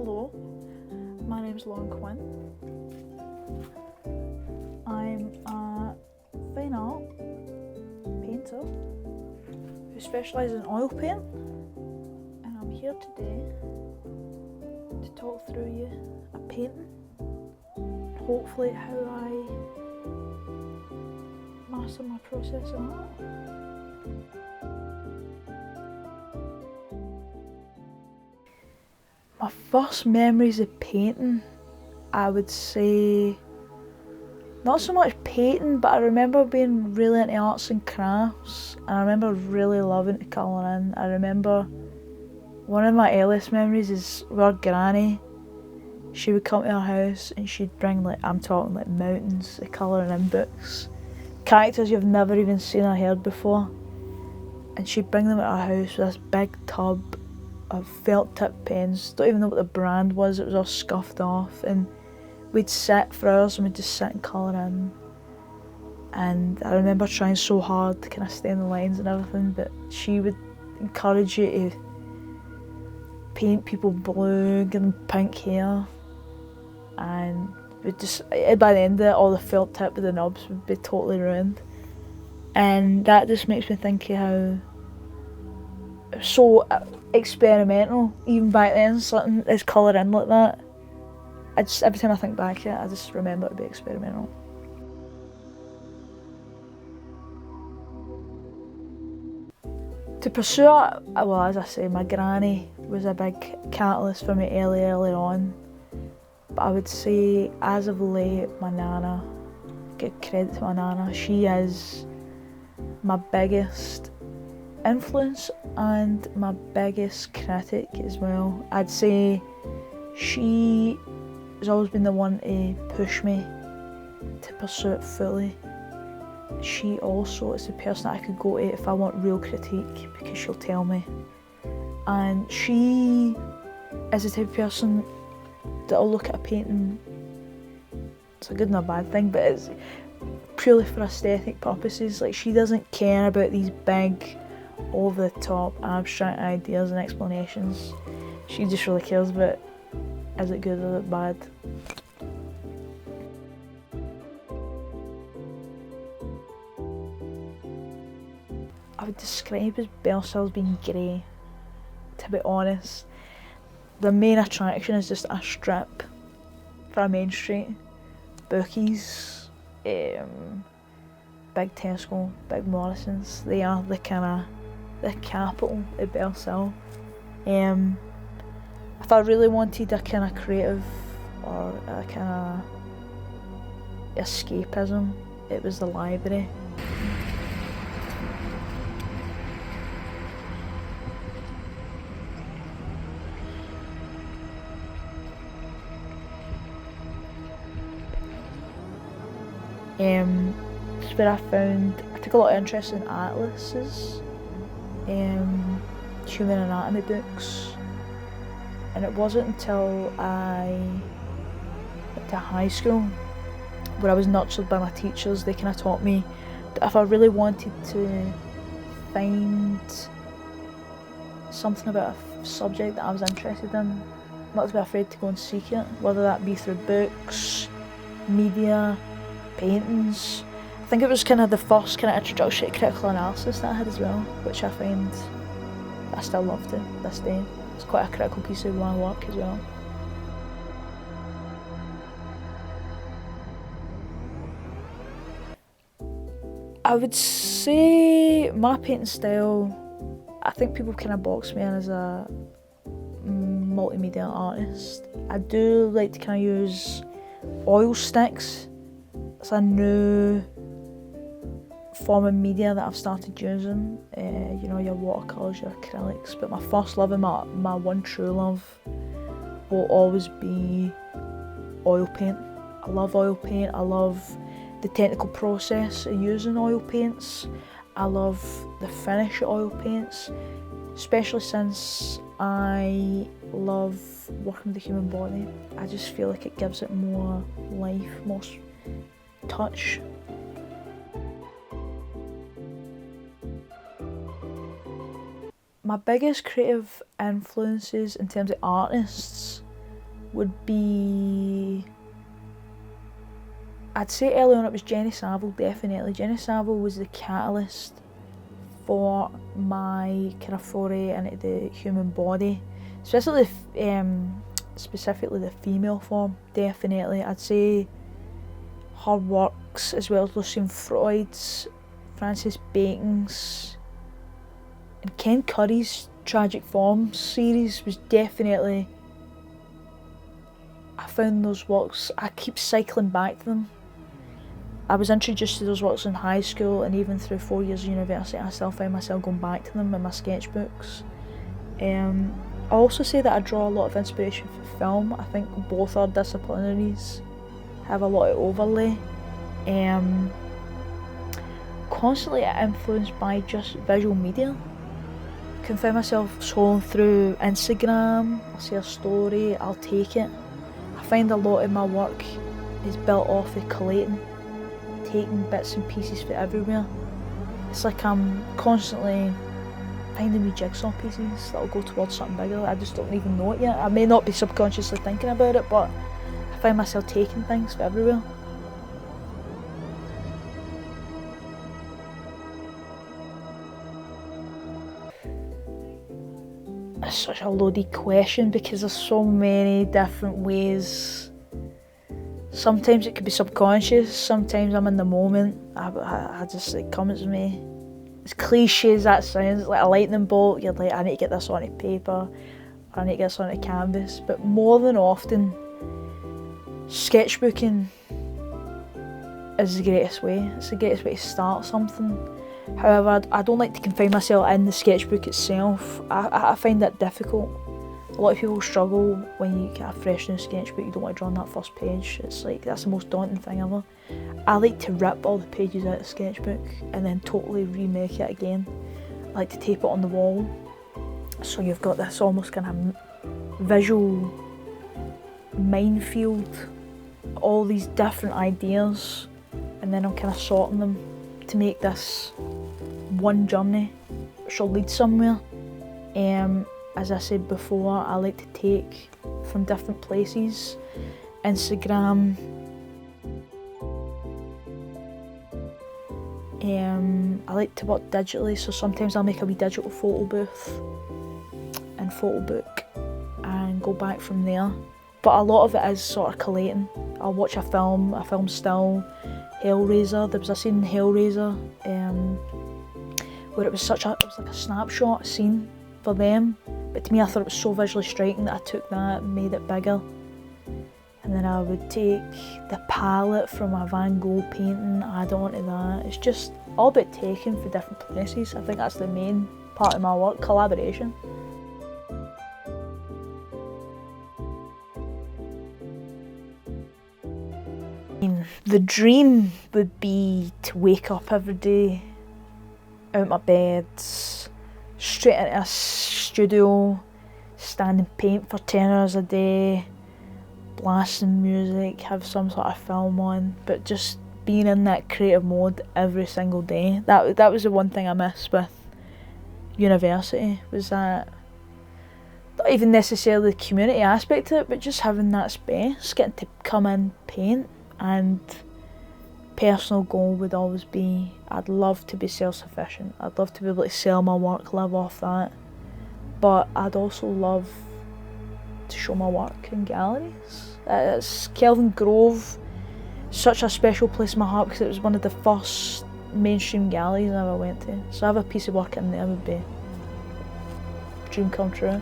Hello, my name's Quinn. I'm a fine art painter who specialises in oil paint, and I'm here today to talk through you a painting, hopefully how I master my process in art. My first memories of painting, I would say, not so much painting, but I remember being really into arts and crafts, and I remember really loving to colour in. I remember one of my earliest memories is with our granny. She would come to our house and she'd bring, I'm talking mountains of colouring in books, characters you've never even seen or heard before, and she'd bring them at our house with this big tub of felt tip pens. Don't even know what the brand was, it was all scuffed off, and we'd sit for hours and we'd just sit and colour in. And I remember trying so hard to kind of stay in the lines and everything, but she would encourage you to paint people blue, give them pink hair, and we'd just, by the end of it, all the felt tip of the knobs would be totally ruined. And that just makes me think of how it was so experimental even back then, something is coloured in like that. Every time I think back to it, I just remember it to be experimental. To pursue it, well, as I say, my granny was a big catalyst for me early on. But I would say, as of late, my nana, give credit to my nana, she is my biggest influence and my biggest critic as well. I'd say she has always been the one to push me to pursue it fully. She also is the person that I could go to if I want real critique, because she'll tell me. And she is the type of person that'll look at a painting, it's a good and a bad thing, but it's purely for aesthetic purposes. She doesn't care about these big, over the top, abstract ideas and explanations. She just really cares about, is it good or is it bad? I would describe his Belcells being grey, to be honest. The main attraction is just a strip for a main street, bookies, big Tesco, big Morrisons. They are the capital of Belcell. If I really wanted a kind of creative or a kind of escapism, it was the library. It's where I took a lot of interest in atlases, human anatomy books, and it wasn't until I went to high school where I was nurtured by my teachers. They kind of taught me that if I really wanted to find something about a subject that I was interested in, not to be afraid to go and seek it, whether that be through books, media, paintings. I think it was kind of the first kind of introduction to critical analysis that I had as well, which I find I still love to this day. It's quite a critical piece of my work as well. I would say my painting style, I think people kind of box me in as a multimedia artist. I do like to kind of use oil sticks. It's a new form of media that I've started using. Your watercolours, your acrylics, but my first love and my one true love will always be oil paint. I love oil paint. I love the technical process of using oil paints. I love the finish of oil paints, especially since I love working with the human body. I just feel like it gives it more life, more touch. My biggest creative influences in terms of artists would be, I'd say early on it was Jenny Saville, definitely. Jenny Saville was the catalyst for my kind of foray into the human body, specifically the female form, definitely. I'd say her works, as well as Lucian Freud's, Francis Bacon's, and Ken Curry's Tragic Forms series was definitely, I found those works, I keep cycling back to them. I was introduced to those works in high school, and even through 4 years of university I still find myself going back to them in my sketchbooks. I also say that I draw a lot of inspiration from film. I think both our disciplinaries have a lot of overlay. Constantly influenced by just visual media. I can find myself scrolling through Instagram, I'll see a story, I'll take it. I find a lot of my work is built off of collating, taking bits and pieces from everywhere. It's like I'm constantly finding wee jigsaw pieces that'll go towards something bigger. I just don't even know it yet. I may not be subconsciously thinking about it, but I find myself taking things from everywhere. It's such a loaded question because there's so many different ways. Sometimes it could be subconscious, sometimes I'm in the moment. I just, it comes to me. As cliche as that sounds, like a lightning bolt, you're like, I need to get this onto paper, I need to get this onto canvas. But more than often, sketchbooking is the greatest way. It's the greatest way to start something. However, I don't like to confine myself in the sketchbook itself. I find that difficult. A lot of people struggle when you get a fresh new sketchbook, you don't want to draw on that first page. It's like, that's the most daunting thing ever. I like to rip all the pages out of the sketchbook and then totally remake it again. I like to tape it on the wall. So you've got this almost kind of visual minefield, all these different ideas, and then I'm kind of sorting them to make this one journey which will lead somewhere. As I said before, I like to take from different places. Instagram, I like to work digitally, so sometimes I'll make a wee digital photo booth and photo book and go back from there. But a lot of it is sort of collating. I'll watch a film still, Hellraiser. There was a scene in Hellraiser where it was like a snapshot scene for them, but to me I thought it was so visually striking that I took that and made it bigger. And then I would take the palette from a Van Gogh painting, add on to that. It's just all about taking for different places. I think that's the main part of my work, collaboration. The dream would be to wake up every day, out my bed, straight into a studio, stand and paint for 10 hours a day, blasting music, have some sort of film on, but just being in that creative mode every single day. That was the one thing I miss with university, was that, not even necessarily the community aspect of it, but just having that space, getting to come in, paint. And personal goal would always be, I'd love to be self-sufficient. I'd love to be able to sell my work, live off that. But I'd also love to show my work in galleries. It's Kelvin Grove, such a special place in my heart because it was one of the first mainstream galleries I ever went to. So I have a piece of work in there would be a dream come true.